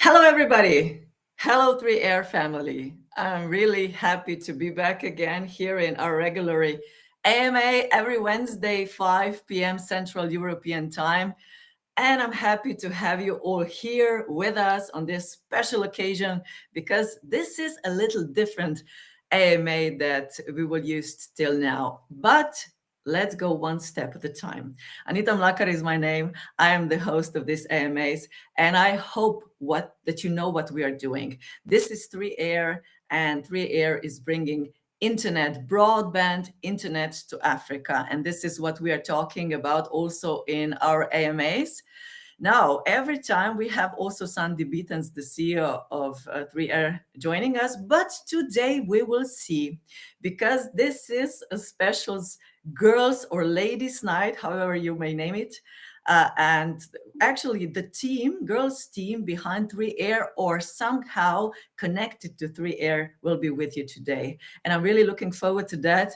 Hello, everybody. Hello, 3Air family. I'm really happy to be back again here in our regular AMA every Wednesday, 5 p.m. Central European Time. And I'm happy to have you all here with us on this special occasion because this is a little different AMA that we will use till now. But let's go one step at a time. Anita Mlakar is my name. I am the host of this AMAs, and I hope that you know what we are doing. This is 3Air, and 3Air is bringing internet, broadband internet to Africa. And this is what we are talking about also in our AMAs. Now, every time we have also Sandi Bitenc, the CEO of 3Air, joining us. But today we will see, because this is a special girls or ladies night, however you may name it. And actually the girls team behind 3Air or somehow connected to 3Air will be with you today. And I'm really looking forward to that.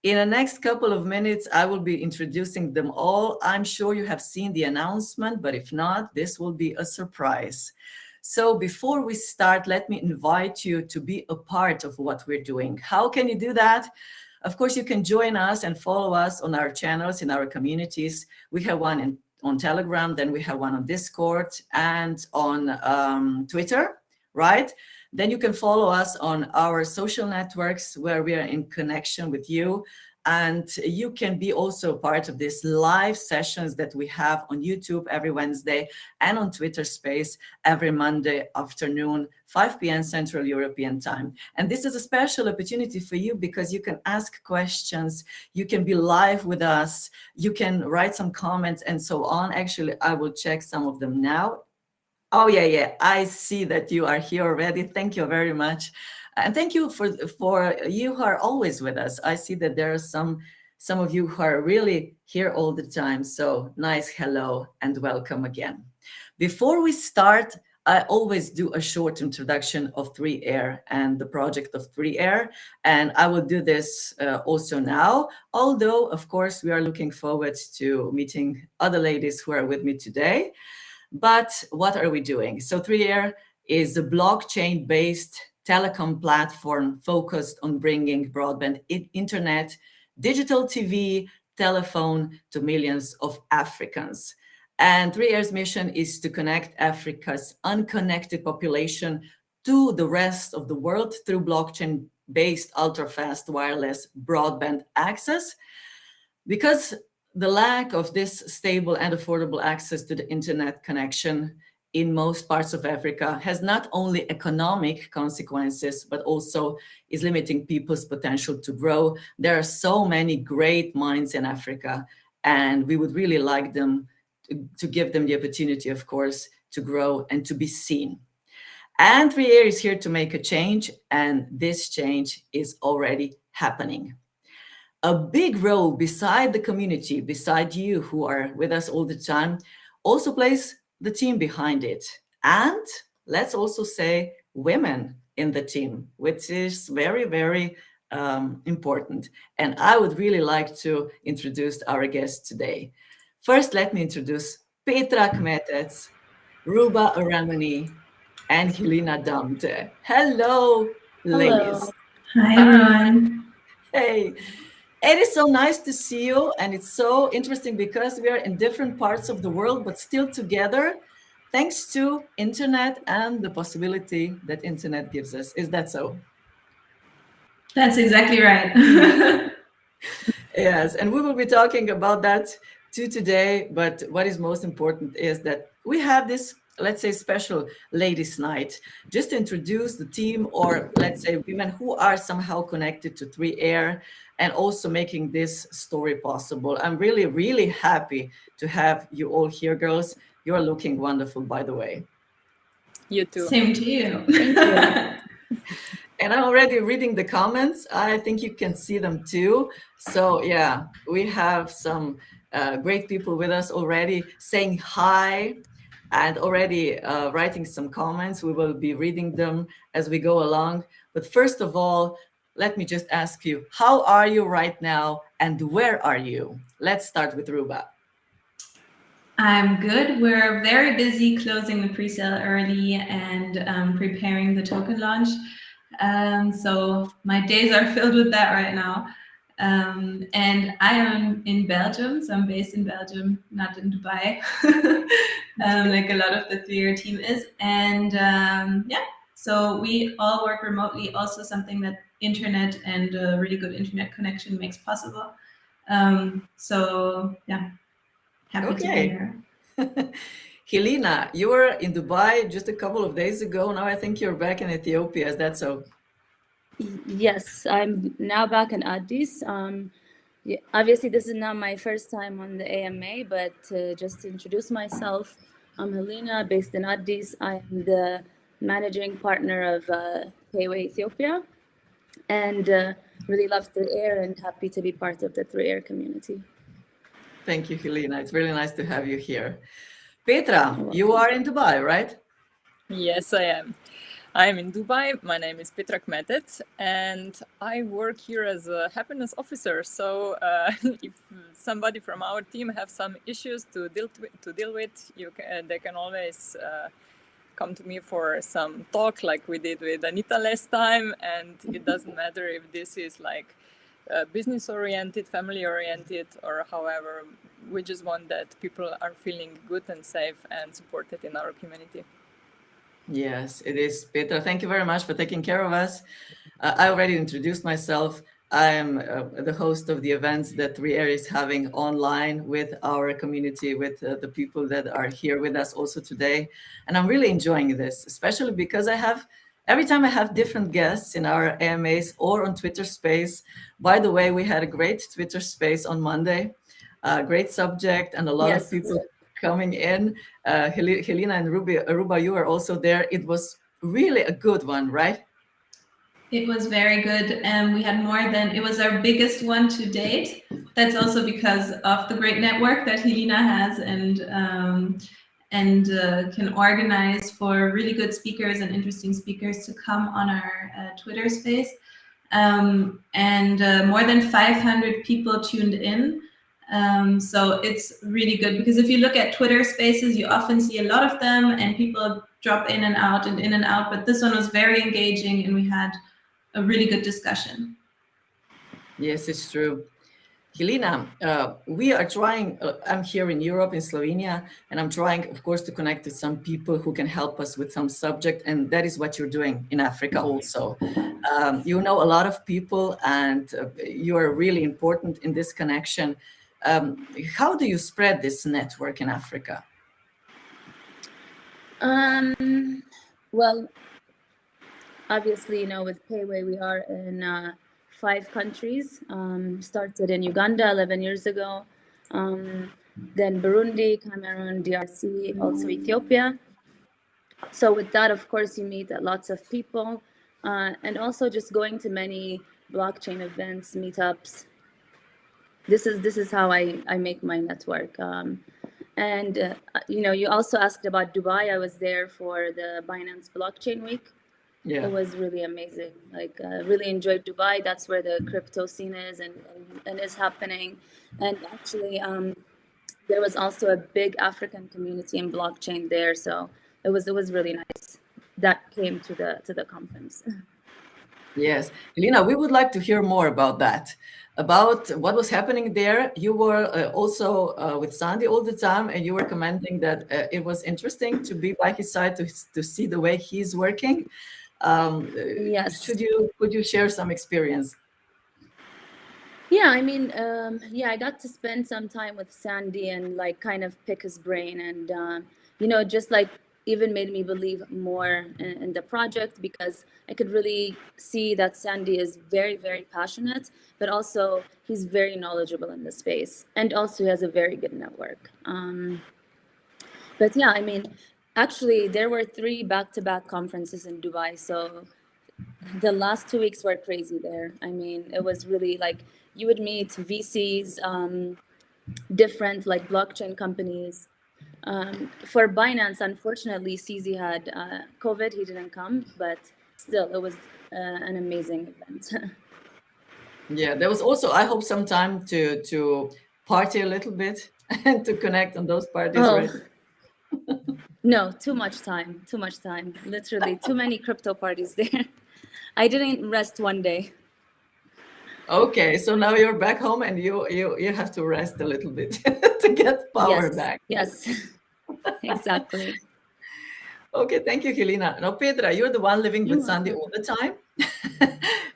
In the next couple of minutes, I will be introducing them all. I'm sure you have seen the announcement, but if not, this will be a surprise. So before we start, let me invite you to be a part of what we're doing. How can you do that? Of course, you can join us and follow us on our channels, in our communities. We have one on Telegram, then we have one on Discord and on Twitter, right? Then you can follow us on our social networks where we are in connection with you. And you can be also part of these live sessions that we have on YouTube every Wednesday and on Twiter Space every Monday afternoon, 5 p.m. Central European Time. And this is a special opportunity for you because you can ask questions, you can be live with us, you can write some comments and so on. Actually, I will check some of them now. Oh, yeah. I see that you are here already. Thank you very much. And thank you for you who are always with us. I see that there are some of you who are really here all the time. So nice hello and welcome again. Before we start, I always do a short introduction of 3Air and the project of 3Air. And I will do this also now, although, of course, we are looking forward to meeting other ladies who are with me today. But what are we doing? So 3Air is a blockchain-based telecom platform focused on bringing broadband internet, digital TV, telephone to millions of Africans. And 3Air's mission is to connect Africa's unconnected population to the rest of the world through blockchain-based ultra-fast wireless broadband access. Because the lack of this stable and affordable access to the internet connection in most parts of Africa has not only economic consequences, but also is limiting people's potential to grow. There are so many great minds in Africa, and we would really like them to give them the opportunity, of course, to grow and to be seen. And 3Air is here to make a change, and this change is already happening. A big role beside the community, beside you who are with us all the time, also plays the team behind it. And let's also say women in the team, which is very, very important. And I would really like to introduce our guests today. First, let me introduce Petra, Ruba and Hilina Damte. Hello, ladies. Hello. Hi, everyone. Hey. It is so nice to see you, and it's so interesting because we are in different parts of the world, but still together, thanks to internet and the possibility that internet gives us. Is that so? That's exactly right. Yes, and we will be talking about that too today, but what is most important is that we have this, let's say, special ladies' night, just to introduce the team, or let's say women who are somehow connected to 3Air, and also making this story possible. I'm really, really happy to have you all here, girls. You're looking wonderful, by the way. You too. Same to you. Thank you. And I'm already reading the comments. I think you can see them too. So yeah, we have some great people with us already saying hi and already writing some comments. We will be reading them as we go along. But first of all, let me just ask you, how are you right now and where are you? Let's start with Ruba. I'm good. We're very busy closing the pre-sale early and preparing the token launch. So my days are filled with that right now. And I am in Belgium, so I'm based in Belgium, not in Dubai, like a lot of the 3-year team is. And yeah, so we all work remotely, also something that internet and a really good internet connection makes possible. So yeah, happy to be Okay. here. Hilina, you were in Dubai just a couple of days ago. Now I think you're back in Ethiopia. Is that so? Yes, I'm now back in Addis. Yeah, obviously, this is not my first time on the AMA, but just to introduce myself, I'm Hilina, based in Addis. I'm the managing partner of Payway Ethiopia, and really love 3Air and happy to be part of the 3Air community. Thank you, Hilina. It's really nice to have you here. Petra, you are in Dubai, right? Yes, I am. I am in Dubai. My name is Petra, and I work here as a happiness officer. So if somebody from our team have some issues to deal with, they can always come to me for some talk, like we did with Anita last time. And it doesn't matter if this is like business oriented, family oriented, or however. We just want that people are feeling good and safe and supported in our community. Yes, it is. Petra, thank you very much for taking care of us. I already introduced myself. I am the host of the events that 3Air is having online with our community, with the people that are here with us also today. And I'm really enjoying this, especially because every time I have different guests in our AMAs or on Twitter Space. By the way, we had a great Twitter Space on Monday, great subject, and a lot of people coming in. Hilina and Ruba, you were also there. It was really a good one, right? It was very good, and we had it was our biggest one to date. That's also because of the great network that Hilina has and can organize for really good speakers and interesting speakers to come on our Twitter space. And more than 500 people tuned in. So it's really good because if you look at Twitter spaces, you often see a lot of them and people drop in and out and in and out, but this one was very engaging and we had a really good discussion. Yes, it's true. Hilina, we are trying, I'm here in Europe, in Slovenia, and I'm trying, of course, to connect to some people who can help us with some subject, and that is what you're doing in Africa also. You know a lot of people, and you are really important in this connection. How do you spread this network in Africa? Well, obviously, with Payway, we are in 5 countries. Started in Uganda 11 years ago, then Burundi, Cameroon, DRC, also Ethiopia. So with that, of course, you meet lots of people, and also just going to many blockchain events, meetups. This is how I make my network. And you also asked about Dubai. I was there for the Binance Blockchain Week. Yeah. It was really amazing. Like, really enjoyed Dubai. That's where the crypto scene is and is happening. And actually, there was also a big African community in blockchain there. So it was really nice. That came to the conference. Yes, Hilina, we would like to hear more about that, about what was happening there. You were also with Sandi all the time, and you were commenting that it was interesting to be by his side to see the way he's working. Yes. Could you share some experience? Yeah, I mean, I got to spend some time with Sandi and like kind of pick his brain and just like even made me believe more in the project because I could really see that Sandi is very, very passionate, but also he's very knowledgeable in the space and also he has a very good network. But yeah, I mean, actually there were 3 back-to-back conferences in Dubai, so the last 2 weeks were crazy there. I mean, it was really like you would meet VCs, different like blockchain companies. For Binance, unfortunately, CZ had COVID. He didn't come, but still, it was an amazing event. Yeah, there was also, I hope, some time to party a little bit. and to connect on those parties, Oh, right? no, too much time. Too much time. Literally, too many crypto parties there. I didn't rest one day. Okay, so now you're back home and you have to rest a little bit to get power Yes, back. yes, exactly. Okay, thank you, Hilina. Now, Petra, you're the one living You're with Sandi welcome. all the time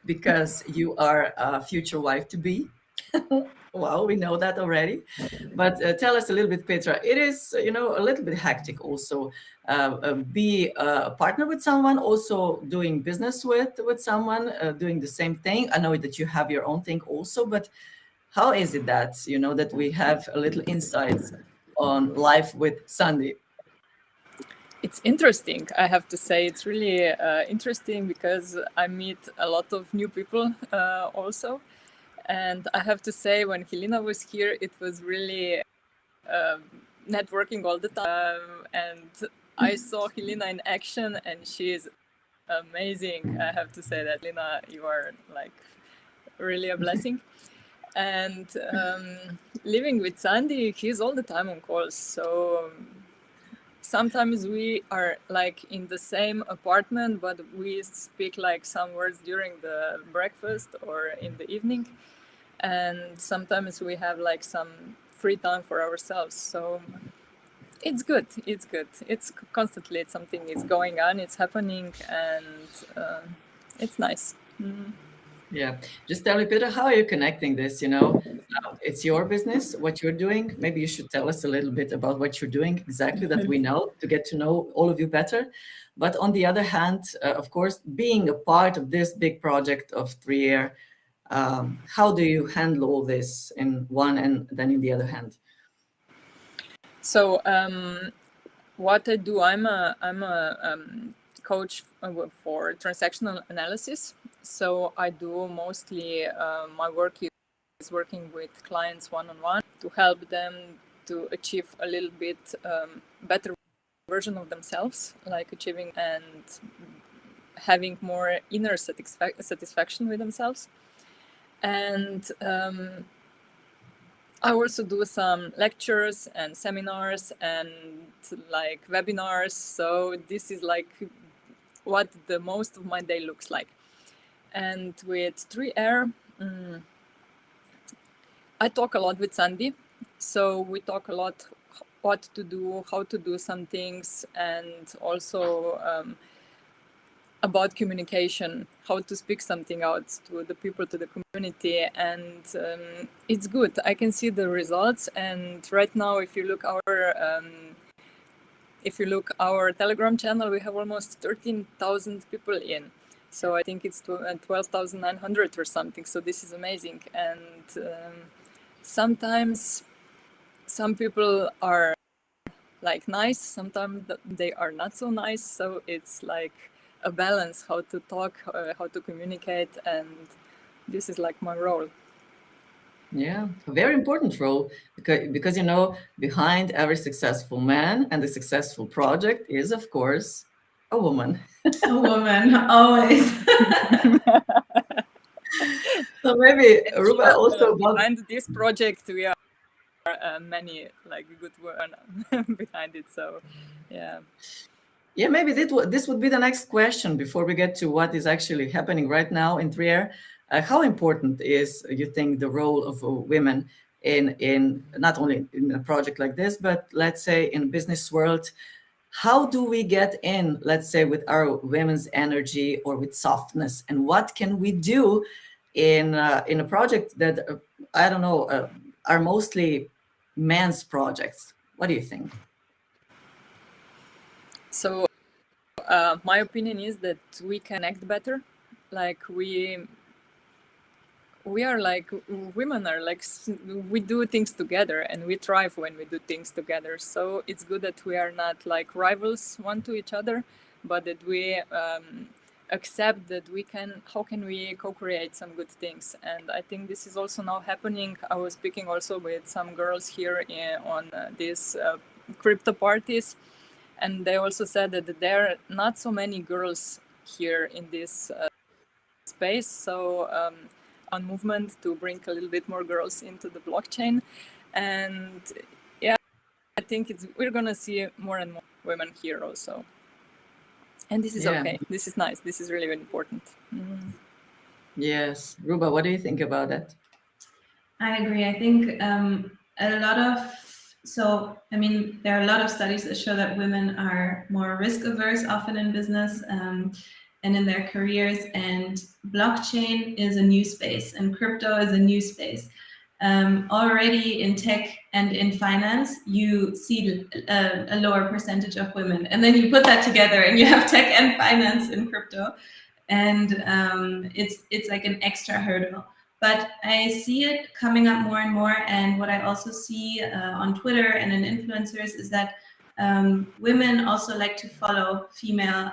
because you are a future wife to be. Wow, we know that already. But tell us a little bit, Petra. It is, a little bit hectic also. Be a partner with someone, also doing business with someone, doing the same thing. I know that you have your own thing also, but how is it that, that we have a little insights on life with Sandi? It's interesting, I have to say. It's really interesting because I meet a lot of new people also. And I have to say, when Hilina was here, it was really networking all the time. And I saw Hilina in action, and she is amazing. I have to say that, Hilina, you are like really a blessing. And living with Sandi, he's all the time on calls. So sometimes we are like in the same apartment, but we speak like some words during the breakfast or in the evening. And sometimes we have like some free time for ourselves. So it's good. It's good. It's constantly something is going on. It's happening, and it's nice. Mm. Yeah. Just tell me, Peter, how are you connecting this? It's your business, what you're doing. Maybe you should tell us a little bit about what you're doing exactly, that we know, to get to know all of you better. But on the other hand, of course, being a part of this big project of 3 year, how do you handle all this in one and then in the other hand? So what I do, I'm a coach for transactional analysis. So I do mostly my work is working with clients one-on-one to help them to achieve a little bit better version of themselves, like achieving and having more inner satisfaction with themselves. And I also do some lectures and seminars and like webinars. So this is like what the most of my day looks like. And with 3R, I talk a lot with Sandi. So we talk a lot what to do, how to do some things, and also about communication, how to speak something out to the people, to the community. And it's good. I can see the results. And right now, if you look our Telegram channel, we have almost 13,000 people in. So I think it's 12,900 or something. So this is amazing. And sometimes some people are like nice, sometimes they are not so nice. So it's like a balance, how to talk, how to communicate, and this is like my role. Yeah, a very important role because behind every successful man and a successful project is, of course, a woman. A woman, always. So maybe Ruba also behind this project we are many like good women behind it. So yeah, maybe this would be the next question before we get to what is actually happening right now in Trier. How important is, you think, the role of women in not only in a project like this, but let's say in business world? How do we get in, let's say, with our women's energy or with softness, and what can we do in a project that I don't know are mostly men's projects? What do you think? So my opinion is that we connect better. Like we are like, women are like, we do things together and we thrive when we do things together. So it's good that we are not like rivals one to each other, but that we accept that how can we co-create some good things. And I think this is also now happening. I was speaking also with some girls here on these crypto parties, and they also said that there are not so many girls here in this space. So on movement to bring a little bit more girls into the blockchain. And think we're gonna see more and more women here also, and this is okay. This is nice. This is really, really important. Yes, Ruba, what do you think about that? I agree. I think a lot of there are a lot of studies that show that women are more risk averse often in business and in their careers, and blockchain is a new space and crypto is a new space. Already in tech and in finance, you see a lower percentage of women, and then you put that together and you have tech and finance in crypto, and it's like an extra hurdle. But I see it coming up more and more. And what I also see on Twitter and in influencers is that women also like to follow female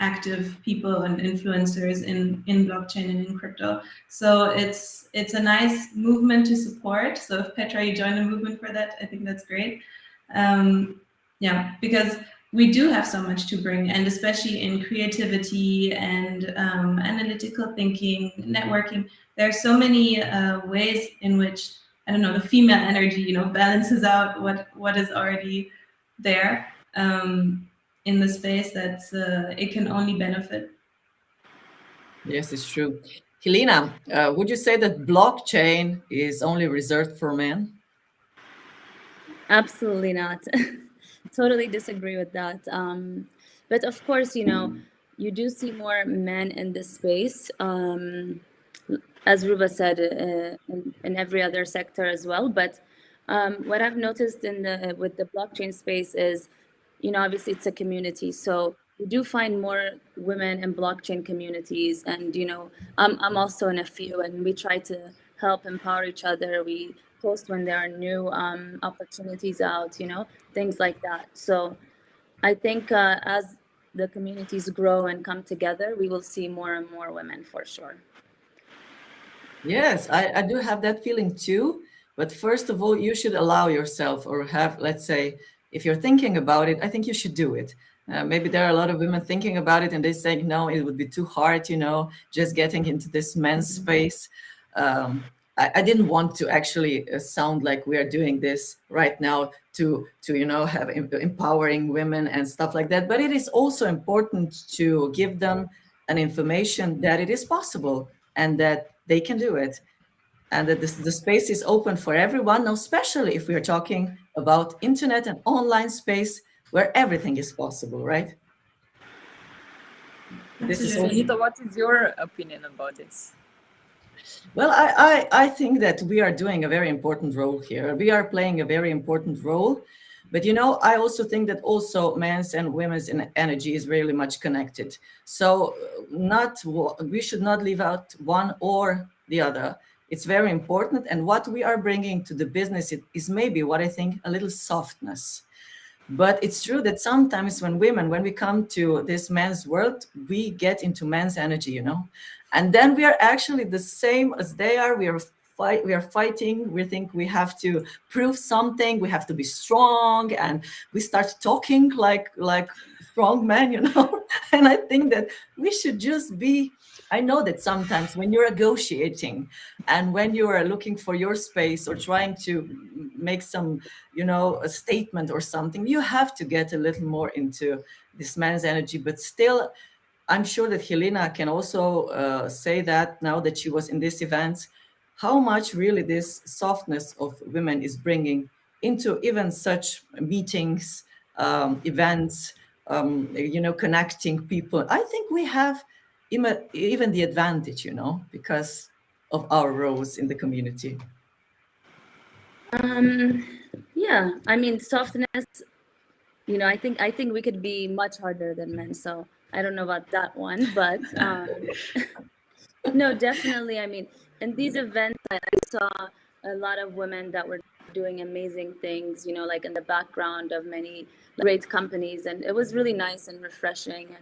active people and influencers in blockchain and in crypto. So it's a nice movement to support. So if Petra, you join the movement for that, I think that's great. Yeah, because we do have so much to bring, and especially in creativity and analytical thinking, networking. There are so many ways in which, I don't know, the female energy, balances out what is already there in the space. That's it can only benefit. Yes, it's true. Hilina, would you say that blockchain is only reserved for men? Absolutely not. Totally disagree with that. But of course, you do see more men in this space, as Ruba said, in every other sector as well. But what I've noticed with the blockchain space is, obviously it's a community. So we do find more women in blockchain communities, and I'm also in a few, and we try to help empower each other. We post when there are new opportunities out, things like that. So I think as the communities grow and come together, we will see more and more women for sure. Yes, I do have that feeling too. But first of all, you should allow yourself, or have, let's say, if you're thinking about it, I think you should do it. Maybe there are a lot of women thinking about it and they say, no, it would be too hard, just getting into this men's space. I didn't want to actually sound like we are doing this right now to have empowering women and stuff like that. But it is also important to give them an information that it is possible and that they can do it, and that the space is open for everyone, now, especially if we are talking about internet and online space where everything is possible, right? This is also, Anita, what is your opinion about this? well, I think that we are doing a very important role here. We are playing a very important role. But I also think that also men's and women's energy is really much connected. So we should not leave out one or the other. It's very important. And what we are bringing to the business is maybe what I think a little softness. But it's true that sometimes when we come to this men's world, we get into men's energy, and then we are actually the same as they are. We are fighting. We think we have to prove something. We have to be strong, and we start talking like strong men, And I think that we should just be. I know that sometimes when you're negotiating and when you are looking for your space or trying to make some, a statement or something, you have to get a little more into this man's energy. But still, I'm sure that Hilina can also say that now that she was in this event, how much really this softness of women is bringing into even such meetings, events, connecting people. I think we have even the advantage, because of our roles in the community. Yeah, I mean, softness, I think we could be much harder than men. So I don't know about that one, but no, definitely. I mean, in these events, I saw a lot of women that were doing amazing things, like in the background of many great companies. And it was really nice and refreshing.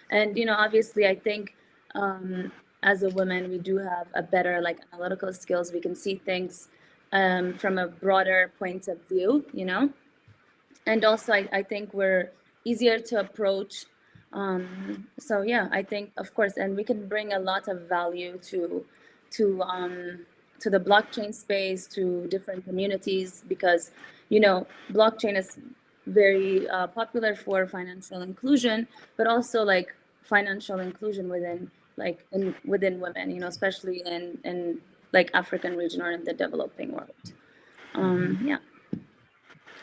And obviously, I think as a woman, we do have a better analytical skills. We can see things from a broader point of view, And also, I think we're easier to approach. So yeah, I think, of course, and we can bring a lot of value to to the blockchain space, to different communities, because, you know, blockchain is very popular for financial inclusion, but also like financial inclusion within like within women, you know, especially in like African region or in the developing world. Yeah.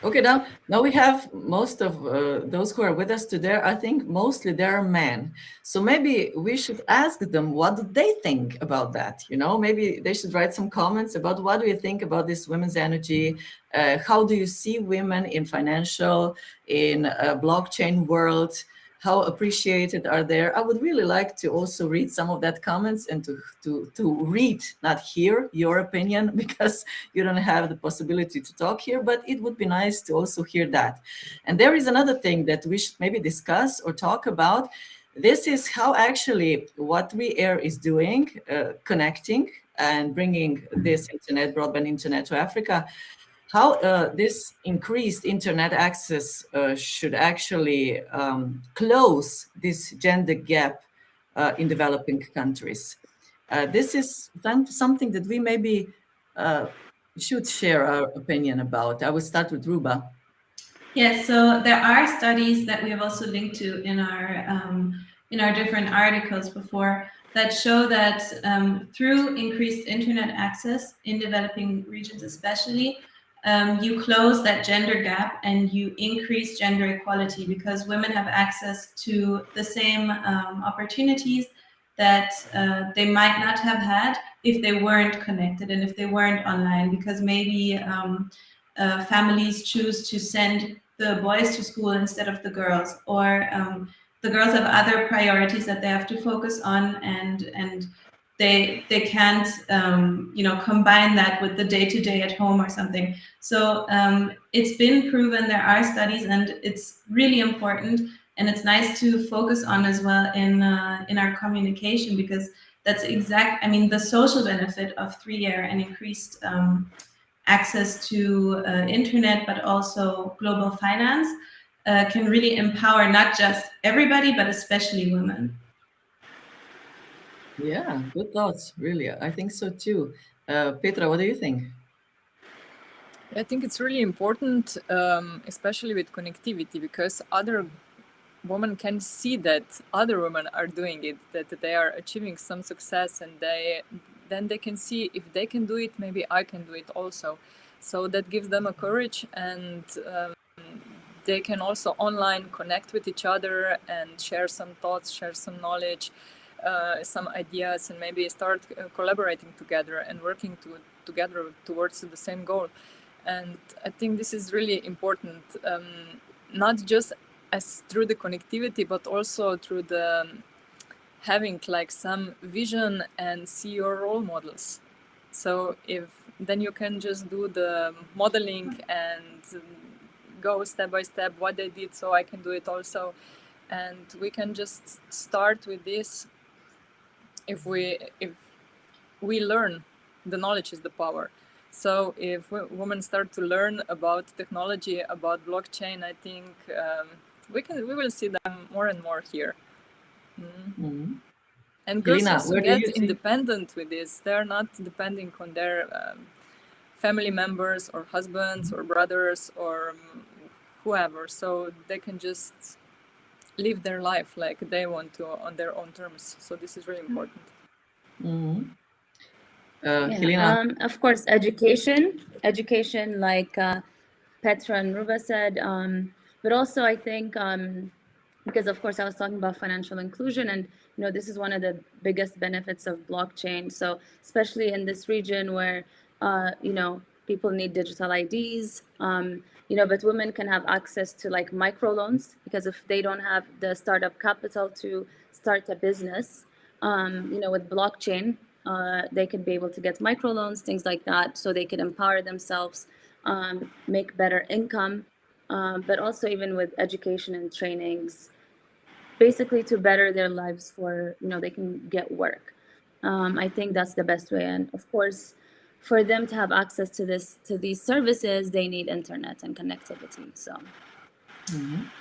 Okay, now we have most of those who are with us today. I think mostly they are men. So maybe we should ask them, what do they think about that? You know, maybe they should write some comments about what do you think about this women's energy? How do you see women in financial, in blockchain world? How appreciated are they? I would really like to also read some of that comments and to read, not hear your opinion, because you don't have the possibility to talk here, but it would be nice to also hear that. And there is another thing that we should maybe discuss or talk about. This is how actually what 3Air is doing, connecting and bringing this internet, broadband internet to Africa, how this increased internet access should actually close this gender gap in developing countries. This is something that we maybe should share our opinion about. I will start with Ruba. Yes, so there are studies that we have also linked to in our different articles before that show that through increased internet access in developing regions especially, you close that gender gap and you increase gender equality, because women have access to the same opportunities that they might not have had if they weren't connected and if they weren't online, because maybe families choose to send the boys to school instead of the girls, or the girls have other priorities that they have to focus on, and they can't you know, combine that with the day-to-day at home or something. So it's been proven, there are studies, and it's really important, and it's nice to focus on as well in our communication, because that's I mean, the social benefit of 3Air and increased access to internet, but also global finance can really empower not just everybody, but especially women. Yeah, good thoughts, really. I think so too. Petra, what do you think? I think it's really important, especially with connectivity, because other women can see that other women are doing it, that they are achieving some success, and then they can see if they can do it, maybe I can do it also. So that gives them a courage, and they can also online connect with each other and share some thoughts, share some knowledge, some ideas, and maybe start collaborating together and working together towards the same goal. And I think this is really important, not just as through the connectivity, but also through the having like some vision and see your role models. So then you can just do the modeling and go step by step what they did, so I can do it also. And we can just start with this. If we learn, the knowledge is the power. So if women start to learn about technology, about blockchain, I think we will see them more and more here. Mm-hmm. And girls Hilina, also get independent with this. They're not depending on their family members or husbands or brothers or whoever. So they can just live their life like they want to on their own terms. So this is really important. Mm-hmm. Hilina? Of course, education, like Petra and Ruba said, but also I think because of course I was talking about financial inclusion, and you know, this is one of the biggest benefits of blockchain. So especially in this region where you know, people need digital IDs, you know, but women can have access to like microloans, because if they don't have the startup capital to start a business, you know, with blockchain, they could be able to get microloans, things like that, so they could empower themselves, make better income, but also even with education and trainings, basically to better their lives for, you know, they can get work. I think that's the best way. And of course, for them to have access to these services, they need internet and connectivity. So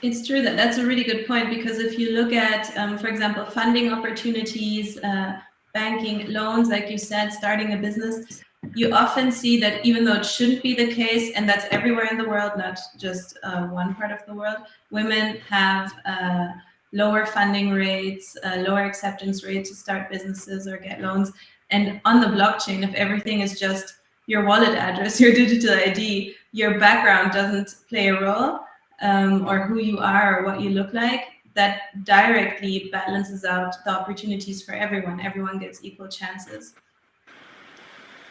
it's true that's a really good point, because if you look at, for example, funding opportunities, banking, loans, like you said, starting a business, you often see that even though it shouldn't be the case, and that's everywhere in the world, not just one part of the world, women have lower funding rates, lower acceptance rates to start businesses or get loans. And on the blockchain, if everything is just your wallet address, your digital ID, your background doesn't play a role, or who you are or what you look like, that directly balances out the opportunities for everyone. Everyone gets equal chances.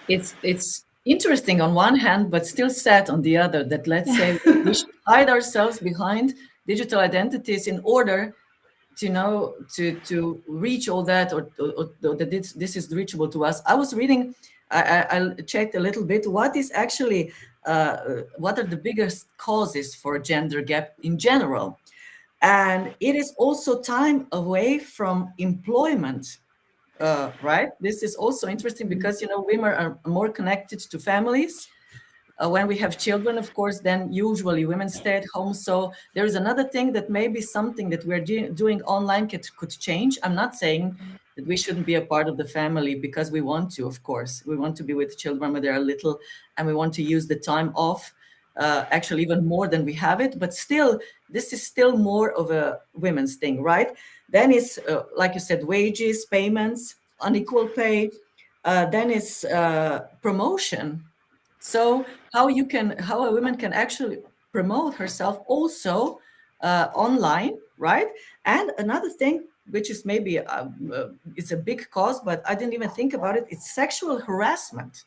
It's interesting on one hand, but still sad on the other, that let's say we should hide ourselves behind digital identities in order to reach all that, or that this is reachable to us. I was reading, I checked a little bit what is actually what are the biggest causes for gender gap in general, and it is also time away from employment. Right, this is also interesting because women are more connected to families. When we have children, of course, then usually women stay at home. So there is another thing that maybe something that we're doing online could change. I'm not saying that we shouldn't be a part of the family, because we want to, of course. We want to be with children when they're little, and we want to use the time off, actually even more than we have it. But still, this is still more of a women's thing, right? Then it's, like you said, wages, payments, unequal pay. Then it's promotion. So how a woman can actually promote herself also online, right? And another thing, which is maybe it's a big cause, but I didn't even think about it. It's sexual harassment.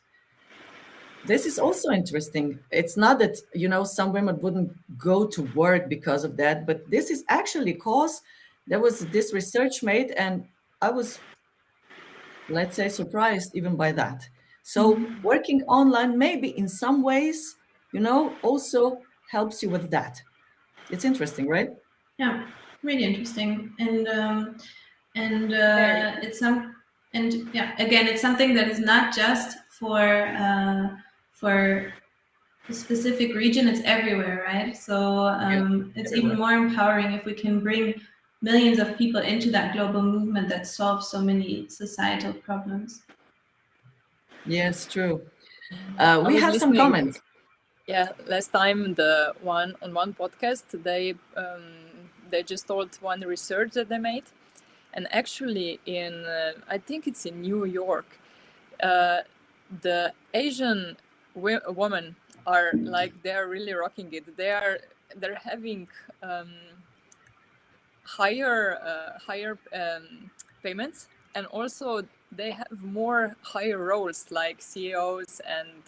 This is also interesting. It's not that some women wouldn't go to work because of that, but this is actually cause. There was this research made, and I was, let's say, surprised even by that. So working online maybe in some ways, also helps you with that. It's interesting, right? Yeah, really interesting. And it's something that is not just for a specific region, it's everywhere, right? So it's everywhere. even more empowering if we can bring millions of people into that global movement that solves so many societal problems. Yes, true. We have some listening. comments. Yeah, last time on one podcast, they just told one research that they made, and actually in I think it's in New York, the Asian women are like, they're really rocking it. They're having higher payments, and also they have more higher roles like CEOs and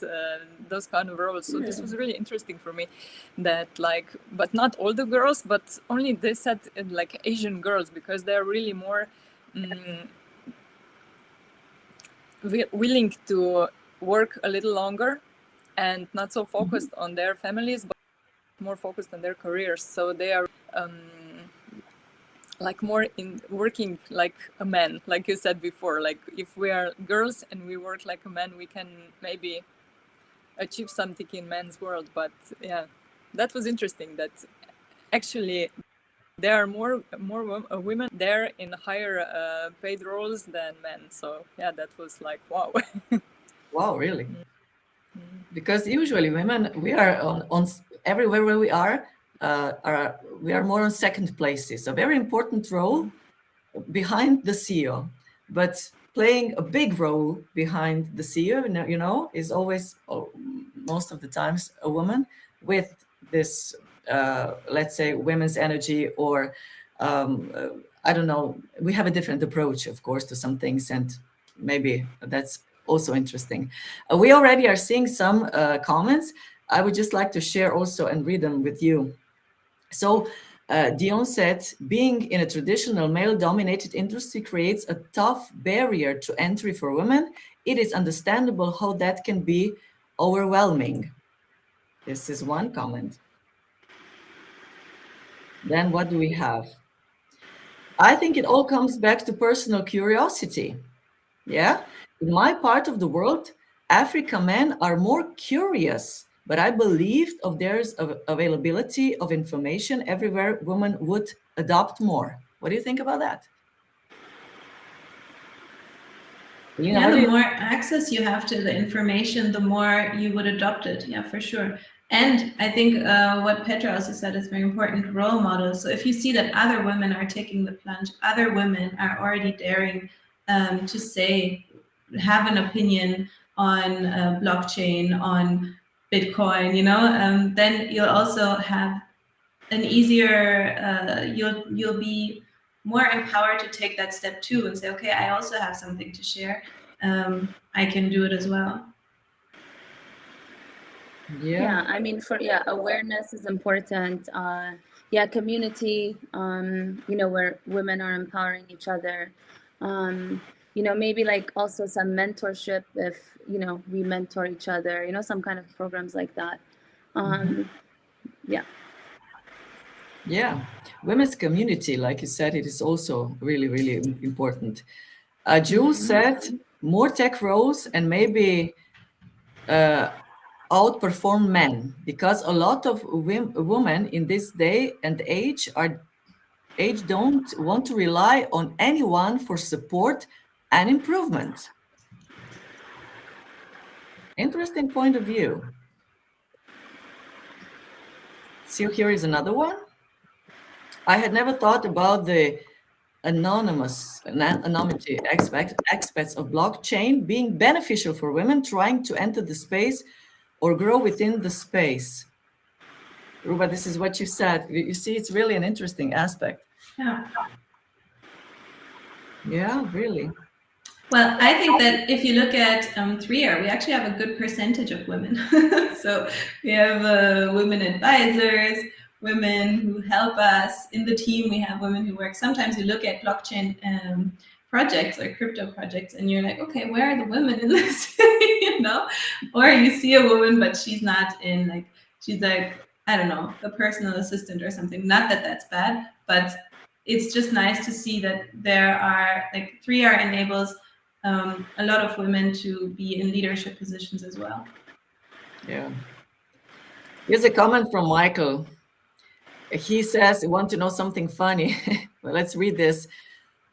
those kind of roles. So this was really interesting for me, that but not all the girls, but only they said like Asian girls, because they're really more willing to work a little longer and not so focused on their families, but more focused on their careers. So they are like more in working like a man, like you said before. Like if we are girls and we work like a man, we can maybe achieve something in men's world. But yeah, that was interesting, that actually there are more women there in higher paid roles than men. So yeah, that was like, wow. Wow, really? Because usually women, we are on everywhere where we are more on second places, a very important role behind the CEO, but playing a big role behind the CEO, is always, most of the times, a woman with this, let's say, women's energy, or I don't know. We have a different approach, of course, to some things, and maybe that's also interesting. We already are seeing some comments. I would just like to share also and read them with you. So Dion said, being in a traditional male-dominated industry creates a tough barrier to entry for women. It is understandable how that can be overwhelming. This is one comment. Then what do we have? I think it all comes back to personal curiosity. Yeah. In my part of the world, African men are more curious, but I believe of there's availability of information everywhere, women would adopt more. What do you think about that? Hilina, Yeah, what do the you more access you have to the information, the more you would adopt it. Yeah, for sure. And I think what Petra also said is very important, role models. So if you see that other women are taking the plunge, other women are already daring to say, have an opinion on blockchain, on Bitcoin, you know, then you'll also have an easier, you'll be more empowered to take that step too and say, okay, I also have something to share. I can do it as well. Yeah, I mean, awareness is important. Yeah, community, you know, where women are empowering each other. You know, maybe like also some mentorship if, you know, we mentor each other, you know, some kind of programs like that. Yeah. Yeah, women's community, like you said, it is also really, really important. Jules said more tech roles and maybe outperform men because a lot of women in this day and age don't want to rely on anyone for support and improvement. Interesting point of view. See, here is another one. I had never thought about the anonymity aspects of blockchain being beneficial for women trying to enter the space or grow within the space. Ruba, this is what you said. You see, it's really an interesting aspect. Yeah. Yeah, really. Well, I think that if you look at 3R, we actually have a good percentage of women. So we have women advisors, women who help us in the team. We have women who work. Sometimes you look at blockchain projects or crypto projects and you're like, okay, where are the women in this? You know, or you see a woman, but she's not in, like, she's like, I don't know, a personal assistant or something. Not that that's bad, but it's just nice to see that there are, like, 3R enables a lot of women to be in leadership positions as well. Yeah. Here's a comment from Michael. He says, you want to know something funny? Well, let's read this.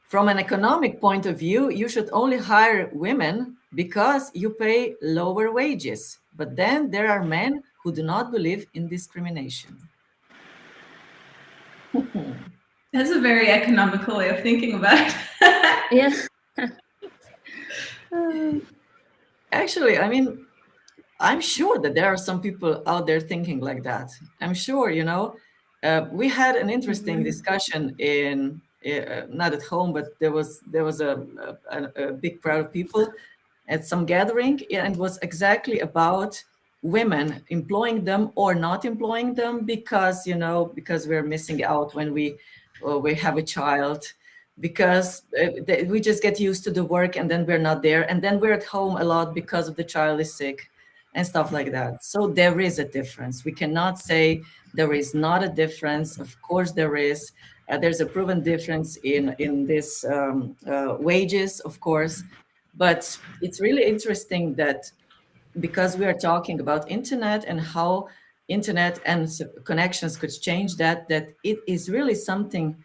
From an economic point of view, you should only hire women because you pay lower wages. But then there are men who do not believe in discrimination. That's a very economical way of thinking about it. Yeah. Actually, I mean, I'm sure that there are some people out there thinking like that. I'm sure, you know, we had an interesting discussion in not at home, but there was a big crowd of people at some gathering, and it was exactly about women, employing them or not employing them because, you know, because we're missing out when we have a child, because we just get used to the work and then we're not there, and then we're at home a lot because of the child is sick and stuff like that. So there is a difference. We cannot say there is not a difference. Of course there is. There's a proven difference in this wages, of course. But it's really interesting that because we are talking about internet and how internet and connections could change that it is really something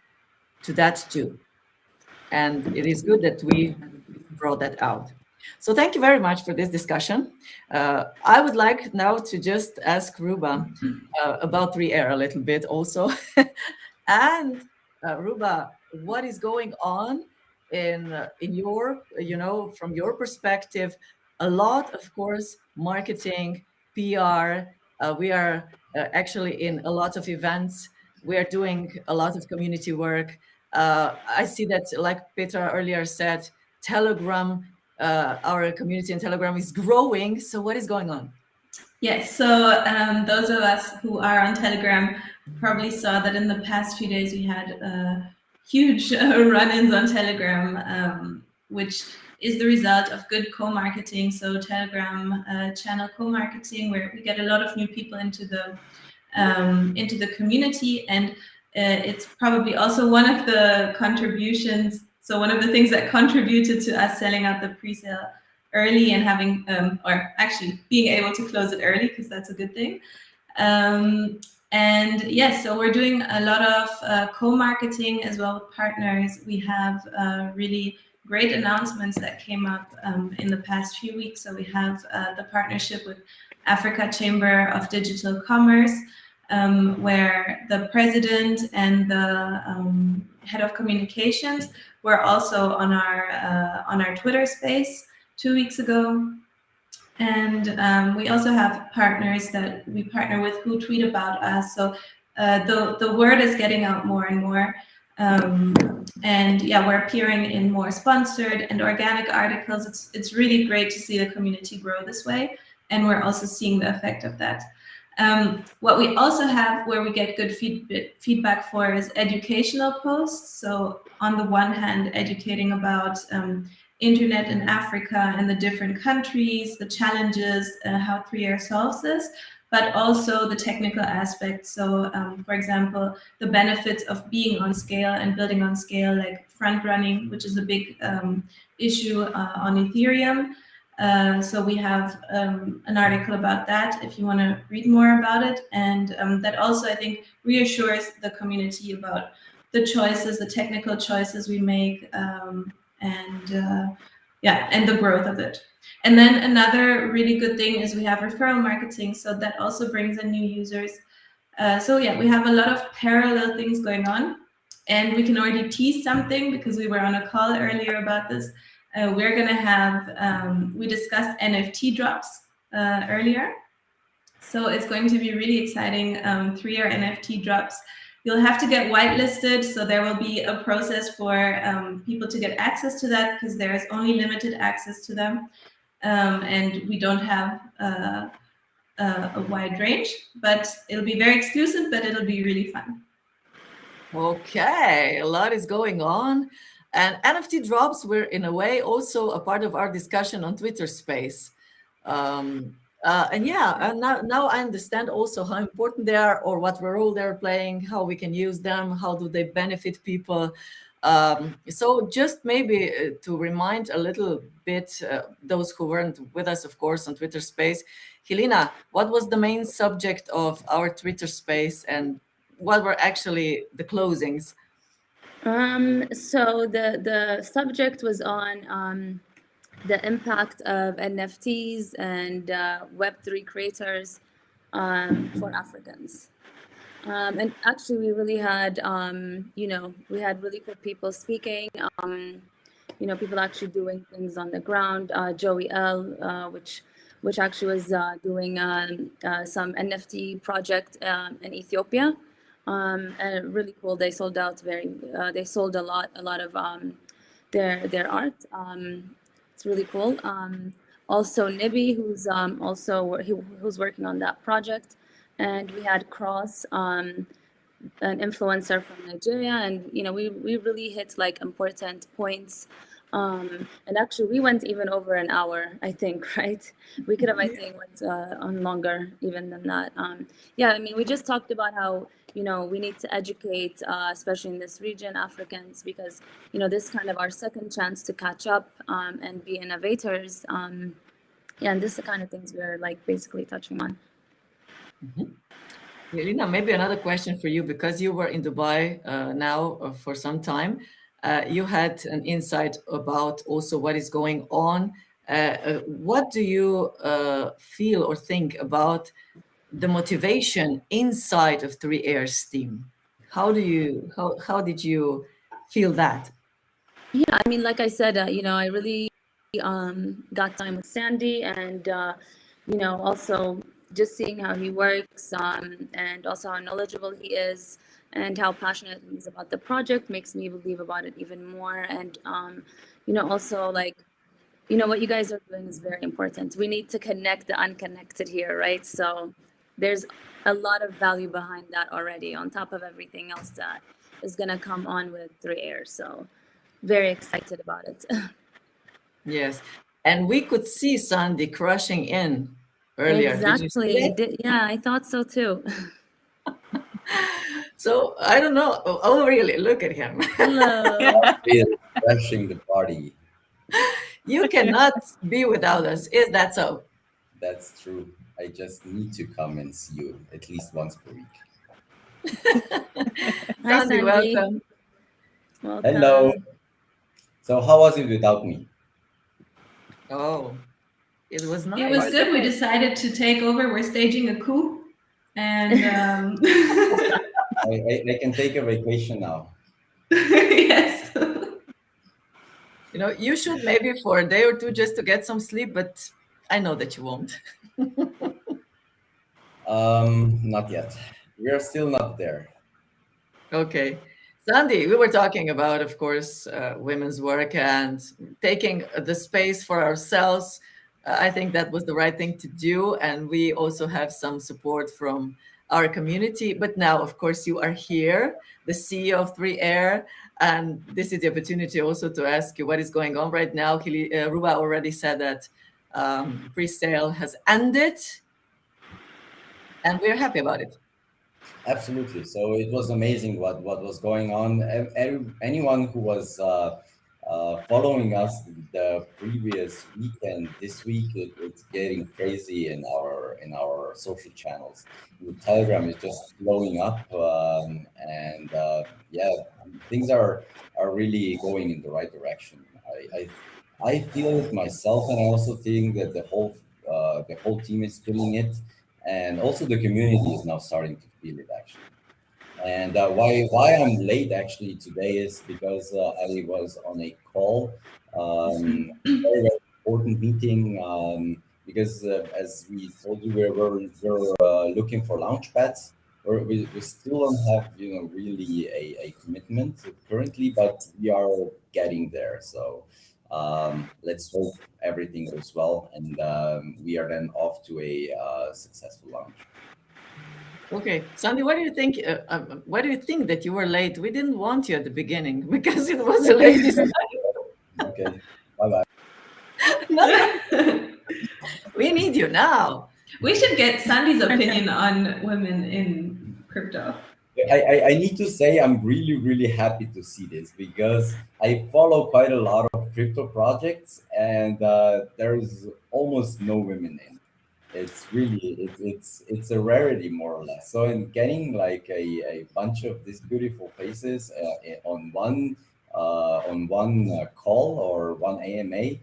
to that too. And it is good that we brought that out. So thank you very much for this discussion. I would like now to just ask Ruba about 3R a little bit also. And Ruba, what is going on in your, you know, from your perspective? A lot, of course, marketing, PR. We are actually in a lot of events. We are doing a lot of community work. I see that, like Petra earlier said, Telegram, our community in Telegram is growing. So what is going on? Yes, so those of us who are on Telegram probably saw that in the past few days we had huge run-ins on Telegram, which is the result of good co-marketing. So Telegram channel co-marketing, where we get a lot of new people into the community, and it's probably also one of the contributions. So one of the things that contributed to us selling out the pre-sale early and having, or actually being able to close it early, because that's a good thing. And yes, so we're doing a lot of co-marketing as well with partners. We have really great announcements that came up in the past few weeks. So we have the partnership with Africa Chamber of Digital Commerce, where the president and the head of communications were also on our Twitter Space 2 weeks ago. And we also have partners that we partner with who tweet about us. So the word is getting out more and more. And yeah, we're appearing in more sponsored and organic articles. It's really great to see the community grow this way. And we're also seeing the effect of that. What we also have where we get good feedback for is educational posts. So on the one hand, educating about internet in Africa and the different countries, the challenges, how 3Air solves this, but also the technical aspects. So for example, the benefits of being on scale and building on scale, like front running, which is a big issue on Ethereum. So we have an article about that if you want to read more about it. And that also, I think, reassures the community about the choices, the technical choices we make, and the growth of it. And then another really good thing is we have referral marketing. So that also brings in new users. So yeah, we have a lot of parallel things going on. And we can already tease something because we were on a call earlier about this. We're going to have, we discussed NFT drops earlier. So it's going to be really exciting, 3Air NFT drops. You'll have to get whitelisted, so there will be a process for people to get access to that because there's only limited access to them. And we don't have a wide range, but it'll be very exclusive, but it'll be really fun. Okay, a lot is going on. And NFT drops were, in a way, also a part of our discussion on Twiter Space. And now I understand also how important they are, or what role they're playing, how we can use them, how do they benefit people. So just maybe to remind a little bit those who weren't with us, of course, on Twiter Space. Hilina, what was the main subject of our Twiter Space, and what were actually the closings? So the subject was on the impact of NFTs and Web3 creators for Africans. And actually, we really had, we had really cool people speaking, people actually doing things on the ground. Joey L, which actually was doing some NFT project in Ethiopia. And really cool. They sold out they sold a lot of their art. It's really cool. Also Nibi, who's working on that project, and we had Cross, an influencer from Nigeria, and we really hit like important points. And actually, we went even over an hour, I think, right? We could have, I think, went on longer even than that. We just talked about how, we need to educate, especially in this region, Africans, because, this is kind of our second chance to catch up and be innovators. And this is the kind of things we're like basically touching on. Mm-hmm. Hilina, maybe another question for you, because you were in Dubai now for some time. You had an insight about also what is going on. What do you feel or think about the motivation inside of 3Air's team? How did you feel that? Yeah, I mean, like I said, I really got time with Sandi, and also just seeing how he works, and also how knowledgeable he is, and how passionate he is about the project makes me believe about it even more. And also like, what you guys are doing is very important. We need to connect the unconnected here, right? So there's a lot of value behind that already, on top of everything else that is going to come on with 3Air. So very excited about it. Yes, and we could see Sandi crushing in earlier. Exactly. Yeah, I thought so too. So I don't know. Oh, really? Look at him. Hello. Really crashing the party. You cannot be without us. Is that so? That's true. I just need to come and see you at least once per week. Hi, Sandi, welcome. Welcome. Hello. So how was it without me? Oh, it was nice. It was good. We decided to take over. We're staging a coup. And I can take a vacation now. yes. You should maybe for a day or two just to get some sleep, but I know that you won't. Not yet. We are still not there. Okay. Sandi, we were talking about, of course, women's work and taking the space for ourselves. I think that was the right thing to do. And we also have some support from our community. But now, of course, you are here, the CEO of 3Air. And this is the opportunity also to ask you what is going on right now. Ruba already said that pre-sale has ended, and we're happy about it. Absolutely. So it was amazing what was going on. Anyone who was following us the previous weekend, this week it's getting crazy in our social channels. The Telegram is just blowing up, and yeah, things are really going in the right direction. I feel it myself, and I also think that the whole team is feeling it, and also the community is now starting to feel it actually. And why I'm late actually today is because I was on a call, very, very important meeting. Because as we told you, we're looking for launch pads. We still don't have really a commitment currently, but we are getting there. So let's hope everything goes well, and we are then off to a successful launch. Okay, Sandy, what do you think? Why do you think that you were late? We didn't want you at the beginning because it was a ladies' night. Okay, bye bye. No, we need you now. We should get Sandy's opinion on women in crypto. I need to say I'm really, really happy to see this because I follow quite a lot of crypto projects, and there's almost no women in. It's really it's a rarity, more or less. So in getting like a bunch of these beautiful faces on one call or one AMA,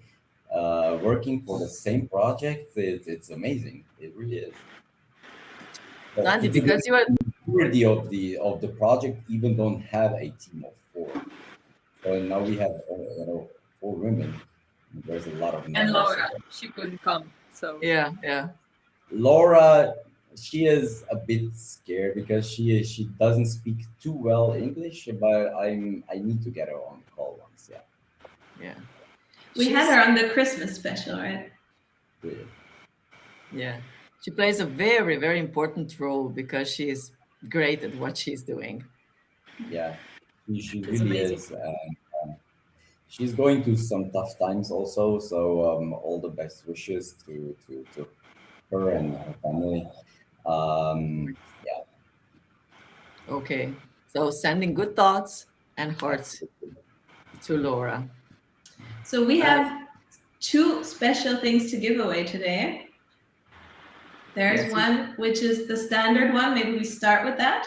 working for the same project, it's amazing. It really is. Sandy, because you are Majority of the project even don't have a team of four. So now we have four women. There's a lot of And numbers. Laura, she couldn't come. So yeah. Laura, she is a bit scared because she doesn't speak too well English, but I need to get her on the call once. Yeah. We had her on the Christmas special, right? Really. Yeah. She plays a very, very important role because she is great at what she's doing. Yeah, she It's really amazing. is. She's going through some tough times also, so all the best wishes to her and her family. Yeah, Okay. So sending good thoughts and hearts to Laura. So we have two special things to give away today. There's Yes. one, which is the standard one. Maybe we start with that.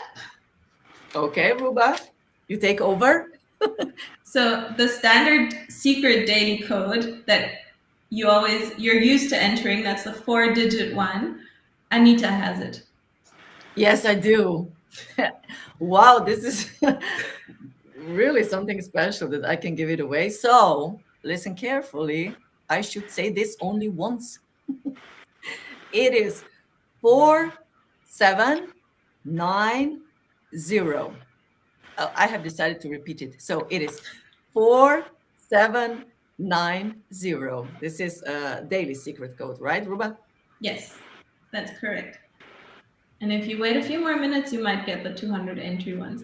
Okay, Ruba, you take over. So the standard secret daily code that you're used to entering, that's the 4-digit one. Anita has it. Yes, I do. Wow, this is really something special that I can give it away. So listen carefully. I should say this only once. It is 4790. I have decided to repeat it. So it is 4790. This is a daily secret code, right, Ruba? Yes, that's correct. And if you wait a few more minutes, you might get the 200 entry ones.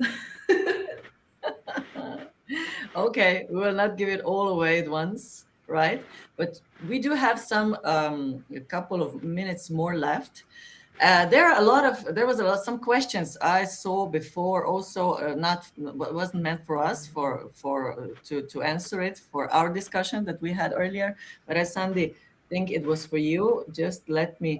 Okay, we will not give it all away at once, right? But we do have a couple of minutes more left. There was some questions I saw before also, wasn't meant for us to answer it for our discussion that we had earlier. But as Sandy think it was for you, just let me.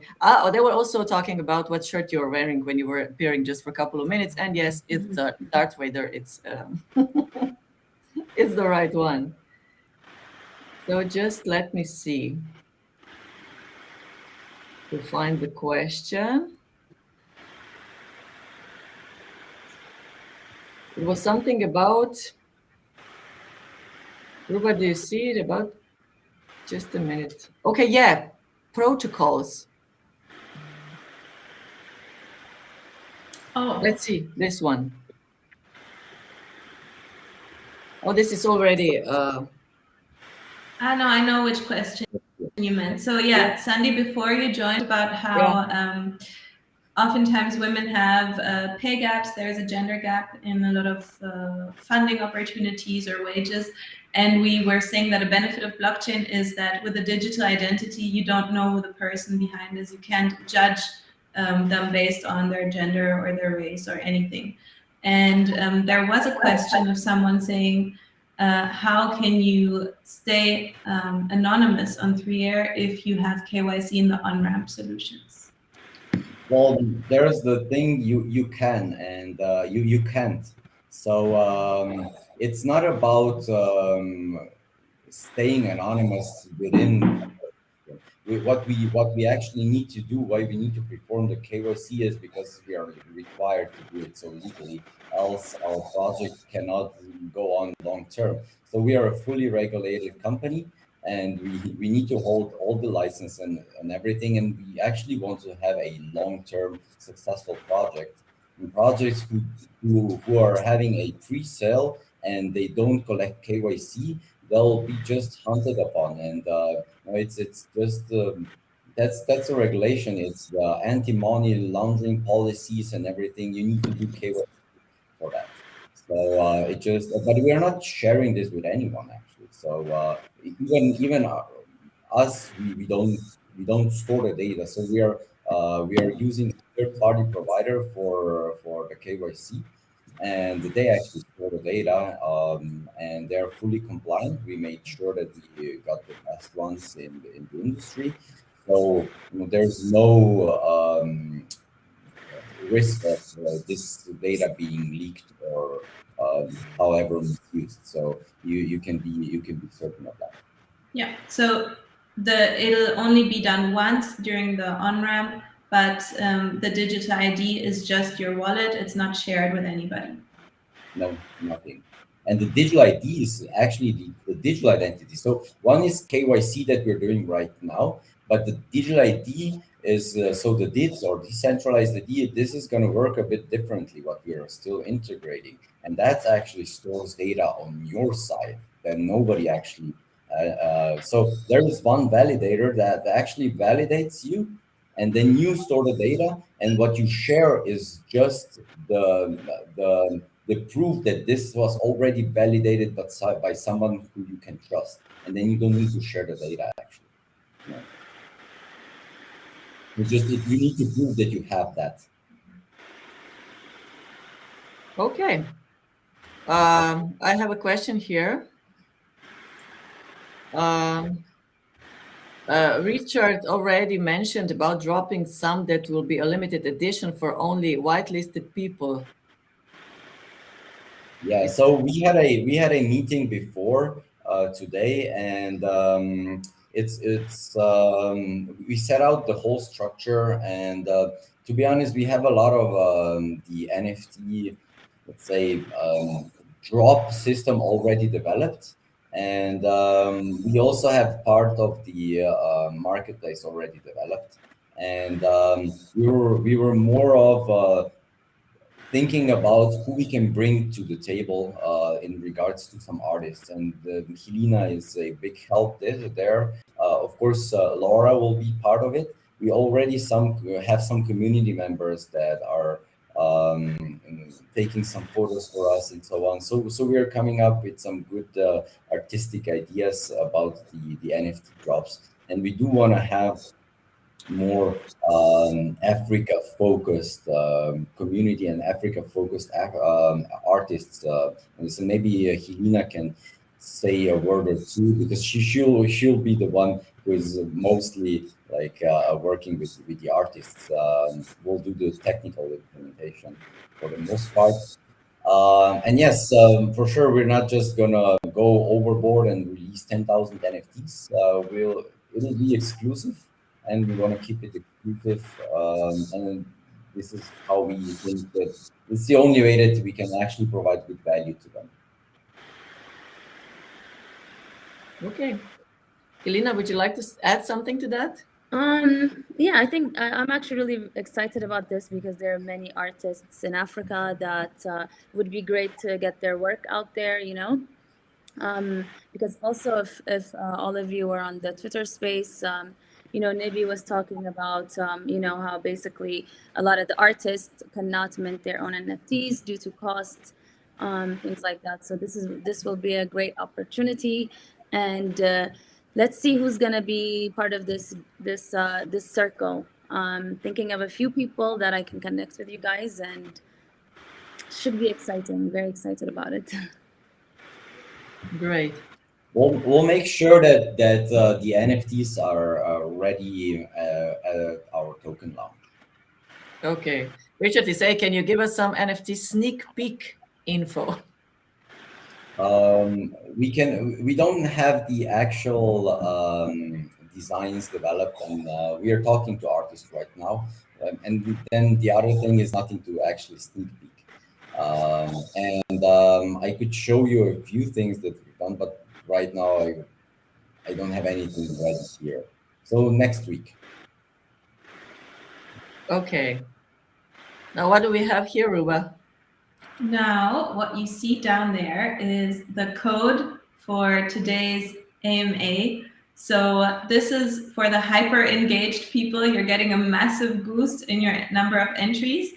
They were also talking about what shirt you were wearing when you were appearing just for a couple of minutes. And yes, it's Darth Vader. It's it's the right one. So just let me see to find the question. It was something about, Ruba, do you see it about? Just a minute. Okay, yeah, protocols. Oh, Let's see, this one. Oh, this is already, I know which question you meant. So yeah, Sandi, before you joined, about how oftentimes women have pay gaps. There's a gender gap in a lot of funding opportunities or wages. And we were saying that a benefit of blockchain is that with a digital identity, you don't know who the person behind is. You can't judge them based on their gender or their race or anything. And there was a question of someone saying, how can you stay anonymous on 3Air if you have KYC in the on-ramp solutions? Well, there's the thing you can and you can't. So it's not about staying anonymous within. What we actually need to do, why we need to perform the KYC, is because we are required to do it so legally. Else, our project cannot go on long term. So we are a fully regulated company, and we need to hold all the license and everything. And we actually want to have a long-term successful project. And projects who are having a pre-sale and they don't collect KYC, they'll be just hunted upon. And it's just that's a regulation. It's anti-money laundering policies and everything. You need to do KYC for that. So it just, but we are not sharing this with anyone actually. So even us, we don't store the data. So we are using a third party provider for the KYC, and they actually store the data, and they're fully compliant. We made sure that we got the best ones in the industry. So there's no risk of this data being leaked or however misused. So you can be certain of that. Yeah. So it'll only be done once during the on-ramp, but the digital ID is just your wallet. It's not shared with anybody. No, nothing. And the digital ID is actually the digital identity. So one is KYC that we're doing right now, but the digital ID is so the DIDs or decentralized ID. This is going to work a bit differently. What we are still integrating, and that actually stores data on your side that nobody actually. So there is one validator that actually validates you, and then you store the data, and what you share is just the proof that this was already validated by someone who you can trust, and then you don't need to share the data actually. No. You need to prove that you have that. okay. I have a question here. Richard already mentioned about dropping some that will be a limited edition for only whitelisted people. Yeah, so we had a meeting before today, and we set out the whole structure, and to be honest, we have a lot of the NFT, let's say, drop system already developed, and we also have part of the marketplace already developed, and we were more of thinking about who we can bring to the table in regards to some artists, and Hilina is a big help there. Of course, Laura will be part of it. We already have some community members that are taking some photos for us and so on. So we are coming up with some good artistic ideas about the NFT drops, and we do want to have more Africa-focused community and Africa-focused artists. And so maybe Hilina can say a word or two, because she'll be the one who is mostly like working with the artists. We'll do the technical implementation for the most part. And yes, for sure, we're not just gonna go overboard and release 10,000 NFTs. It'll be exclusive, and we want to keep it exclusive. And this is how we think that it's the only way that we can actually provide good value to them. Okay. Hilina, would you like to add something to that? Yeah, I think I'm actually really excited about this because there are many artists in Africa that would be great to get their work out there, you know. Because also if all of you are on the Twitter space, you know, Nibi was talking about, you know, how basically a lot of the artists cannot mint their own NFTs due to costs, things like that. So this will be a great opportunity, and let's see who's gonna be part of this circle. Thinking of a few people that I can connect with you guys, and should be exciting. Very excited about it. Great. We'll make sure that the NFTs are ready at our token launch. Okay. Richard is saying, can you give us some NFT sneak peek info? We don't have the actual designs developed, and we are talking to artists right now. And then the other thing is nothing to actually sneak peek. I could show you a few things that we've done, but right now I don't have anything ready here. So next week. Okay. Now what do we have here, Ruba? Now, what you see down there is the code for today's AMA. So this is for the hyper engaged people. You're getting a massive boost in your number of entries.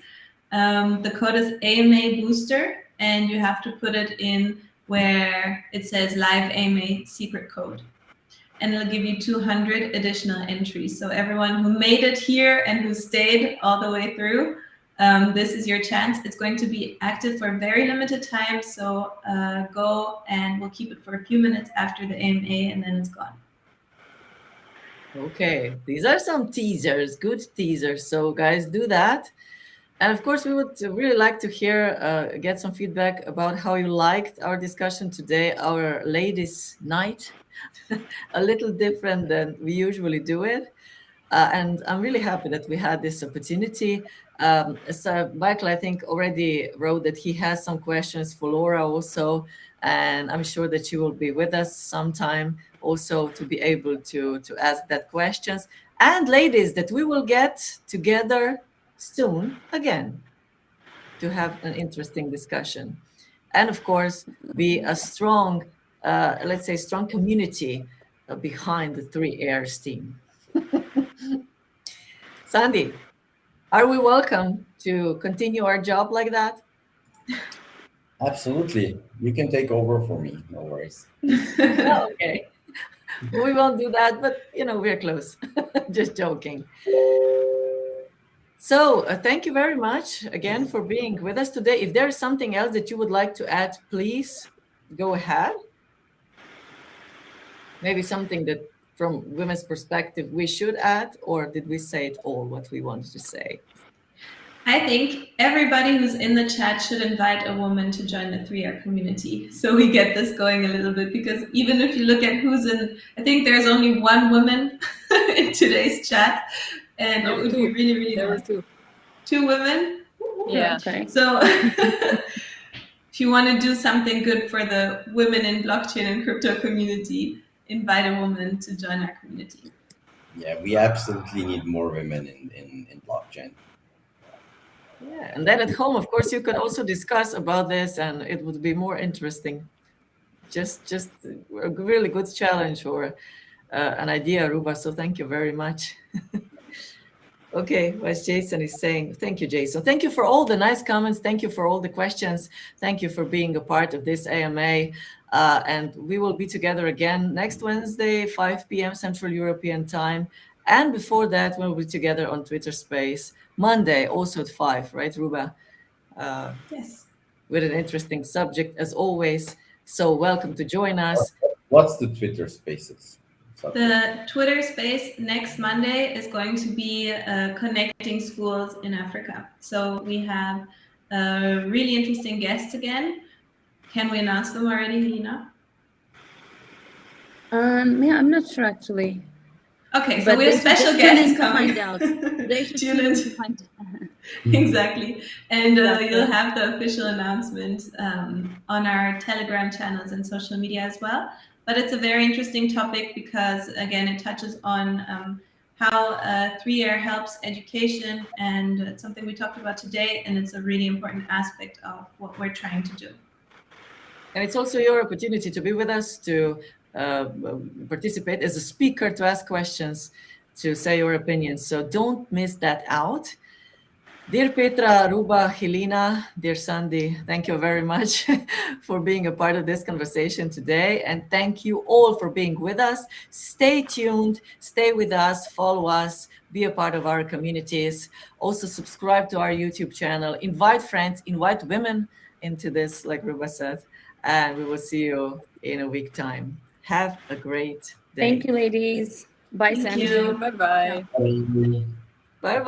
The code is AMA Booster, and you have to put it in where it says live AMA secret code. And it'll give you 200 additional entries. So everyone who made it here and who stayed all the way through, this is your chance. It's going to be active for a very limited time. So go, and we'll keep it for a few minutes after the AMA, and then it's gone. Okay, these are some teasers, good teasers. So guys, do that. And of course, we would really like to hear, get some feedback about how you liked our discussion today, our ladies' night, a little different than we usually do it. And I'm really happy that we had this opportunity. So Michael, I think, already wrote that he has some questions for Laura also, and I'm sure that she will be with us sometime also to be able to ask that questions. And ladies, that we will get together soon again to have an interesting discussion. And of course, be a strong, let's say, strong community behind the 3Airs team. Sandi, are we welcome to continue our job like that? Absolutely. You can take over for me. No worries. Okay. We won't do that, but you know, we're close. Just joking. So thank you very much again for being with us today. If there is something else that you would like to add, please go ahead. Maybe something that from women's perspective we should add, or did we say it all what we wanted to say? I think everybody who's in the chat should invite a woman to join the 3R community. So we get this going a little bit, because even if you look at who's in, I think there's only one woman in today's chat, and it would be really, really There were nice. two women? Yeah. Okay. So if you want to do something good for the women in blockchain and crypto community, invite a woman to join our community. Yeah, we absolutely need more women in blockchain. Yeah, and then at home, of course, you can also discuss about this, and it would be more interesting. Just a really good challenge or an idea, Ruba. So thank you very much. Okay, as Jason is saying, thank you, Jason. Thank you for all the nice comments. Thank you for all the questions. Thank you for being a part of this AMA. And we will be together again next Wednesday, 5 p.m. Central European time. And before that, we'll be together on Twitter Space Monday, also at 5, right, Ruba? Yes. With an interesting subject, as always. So welcome to join us. What's the Twitter Spaces? The Twitter Space next Monday is going to be connecting schools in Africa. So we have really interesting guests again. Can we announce them already, Hilina? Yeah, I'm not sure actually. Okay, so But we they have should special just tune guests in to coming. find out. They should Tune tune in in. to find out. Exactly. And Exactly. you'll have the official announcement on our Telegram channels and social media as well. But it's a very interesting topic because, again, it touches on how 3Air helps education, and it's something we talked about today, and it's a really important aspect of what we're trying to do. And it's also your opportunity to be with us, to participate as a speaker, to ask questions, to say your opinions. So don't miss that out. Dear Petra, Ruba, Hilina, dear Sandi, thank you very much for being a part of this conversation today. And thank you all for being with us. Stay tuned, stay with us, follow us, be a part of our communities. Also subscribe to our YouTube channel, invite friends, invite women into this, like Ruba said, and we will see you in a week time. Have a great day. Thank you, ladies. Bye, Thank Sandy. you. Bye bye. Bye-bye.